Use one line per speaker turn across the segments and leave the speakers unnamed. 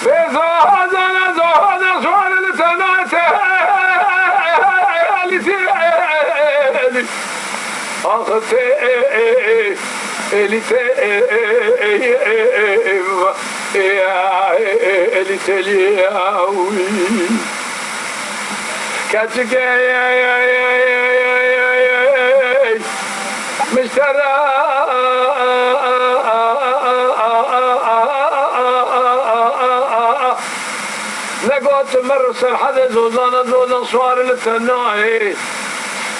بزهدنا زهدنا سوال لتناته لتالي أخذت لتالي كاتك مشترى لقوت مرسل حدا زوزان صوار للتناهي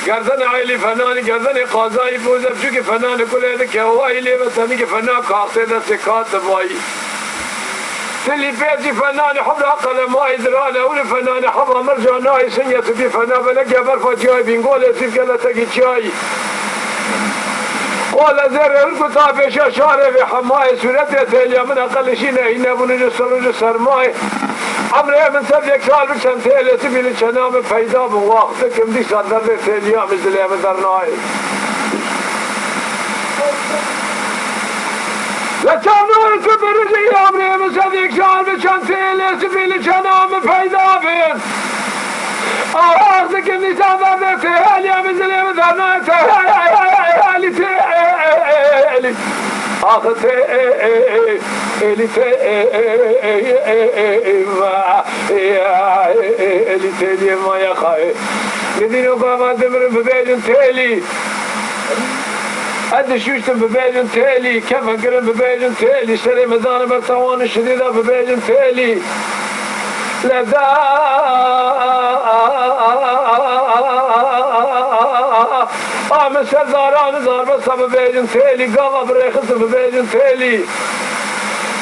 قردن عيلي فناني قردن قازاي فوزة بشوكي فنان كل هذا هواي لي بساني فنان كاقتي دا سكات باي تلي بيتي فنان حبل عقل ما يدرانا ولي فنان حبل مرجاناي سنية بي فنان بلقى برفا جاي بنقول يسيب قال تقي جاي ولا زر الكتاب شاشارة في حماية سورتها تاليا من أقل شيء هنا بنجسر ماي عمري من سبيك سال بشان تالي تبي لشنام فايدا بوقتك مدي صدر لي تاليا مثل يا مدرناي لا تنور تبرجي عمري من سبيك سال بشان تالي تبي لشنام فايدا بين أخذك مدي صدر لي تاليا مثل يا مدرناي تالي أخذت اللي تالي ما يخاي لذين قام دمر ببيج تالي قد شوشتم ببيج تالي كيف قرن ببيج تالي شري مدان برطوان الشديدة ببيج تالي لذا مثل داران دار بس ببيجن تالي قام بريخص ببيجن تالي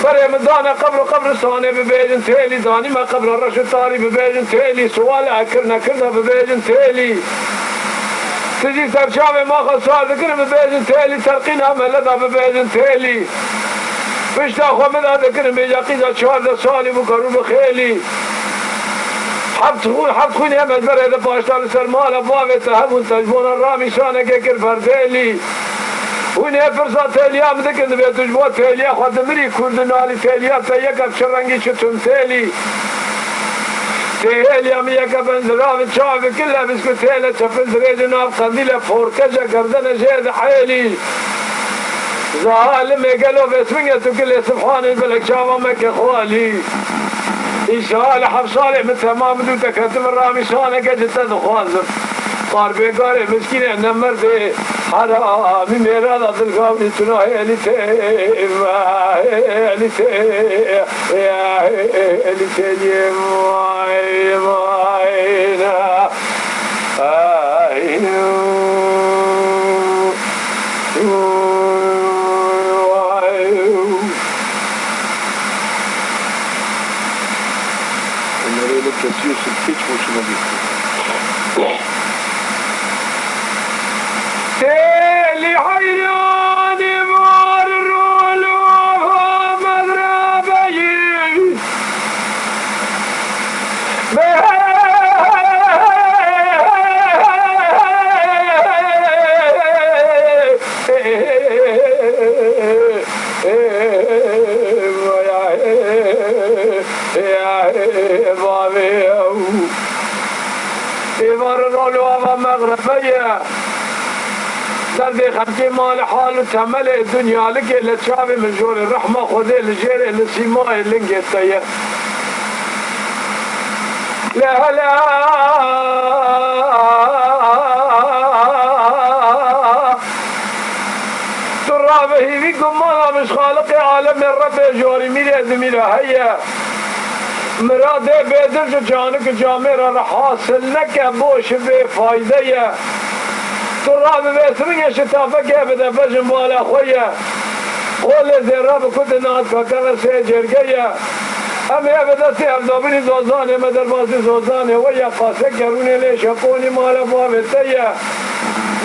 بري مدانا قبر صاني ببيجن تالي داني ما قبر الرشد طاري ببيجن تالي سؤال كرنا ببيجن تالي تجي ترشامي ما خصار ذكر ببيجن تالي ترقينا ملدا ببيجن تالي فيش تاخو مدى ذكر بيجاقيدا شهر صالي بكرو بخيلي حبت خوني هم البره ده باشتال سرمال بابه تهمون تجبون الرامي شانه كيكر فرديلي وني فرصة تاليا مدكن بيت تجبون تاليا خود مري كردنالي تاليا تيكا بشرنجي شتم تالي تاليا ميكا بنزراف تشاف كلها بسكو تالي تفل زريد ناف قنديلة فوركجة قردنا جيد حيلي ظالم قالوا باسمية كل سبحان الملك شافا مكة خوالي إشهال حبصالي من تمام دو تكتم الرامي شانك جتا دخوازم قار بيقاري مسكين نمر دي حرامي ميرا دا دلقاوني تناهي الي تي
Yusuf hiç hoşuma gitti.
تالي حيراني مار الرولوف مضربي مغربية سردي خمسي مال حال تمل الدنيا لك اللي تشافي من جور الرحمة خذي الجير اللي سيماي اللي نقيتيا لا لا ترابه فيكم ما مش خالق عالم الرب جوري ميرا زميرا هيا مراد بدر جانك جامر حاصل لك بوش بفايدة تراب بسرية شتافك بدا فجم بالا خويا قول زراب كنت نات كاكا سيجر جيا أما بدا سيف دابني زوزاني مدر باسي زوزاني ويا قاسك يروني ليش يقوني مالا بابتيا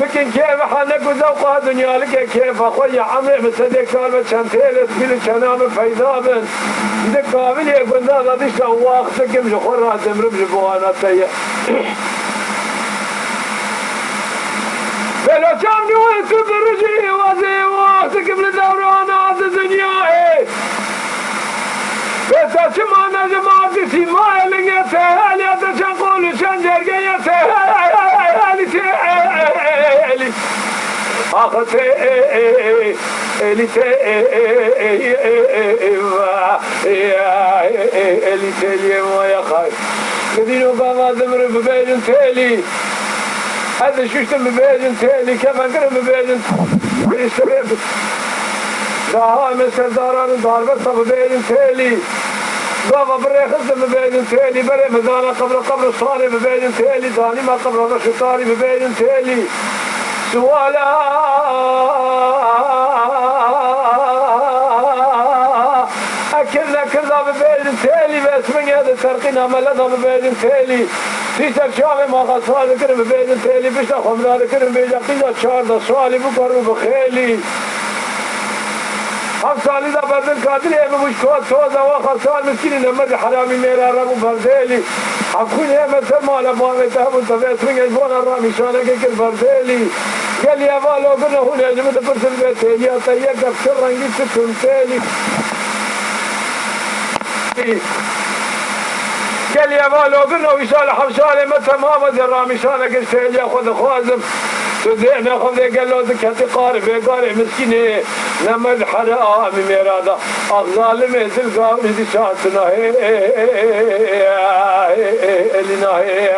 لكن كيف حالك وذوقها دنيا لك كيف أخويا عمري بصدق كلمة شنتيلة بيل شنام فيضابن دك قابل يكون ذا ديش واختك مش خورا تمر بجبوانا تيا بلا شام نوي تدرجي وزي واختك من دوران بس ما نجمع سيما لنجا تهالي أتشان قولوا شان جرقيا تهالي تهالي آخر تهالي تهالي ما يخاي قدينو قاما دمر ببيجن تهالي هذا شوشتم ببيجن تهالي كمان قرم ببيجن تهالي داها مثل داران دار بس ببيجن تهالي بابا بري خزم ببيجن تهالي بري مدانا قبر صالي ببيجن تهالي داني ما قبر رشطاري ببيجن تهالي سوالا أكلنا كذا ببيجن تهالي بس من هذا ترقينا ملنا ببيجن تهالي تيسر شامي ما خصال كرم ببيجن تهالي بشتا خمنا كرم بيجن قيدا شاردا سوالي بقروا بخيلي هم سالی دا بدل کادری ہے مشکوات سوزا واخر سال مسکینی نمد حرامی میرا ربو بردیلی هم خونی ہے مثل مالا بامی تهبون تفیت من اجبان رامی شانه که کل بردیلی گلی اوالو گنه هون اجمد پرسل بیتیلی اتا یک افسر رنگی ستون تیلی گلی اوالو گنه ویسال حفشال متا مامد رامی شانه که تیلی خود خوازم تدعنا خذ قال له ذكرت قارب مسكينه نمد حرامي ميرادا الظالم تلقى دي شاتنا اللي ناهي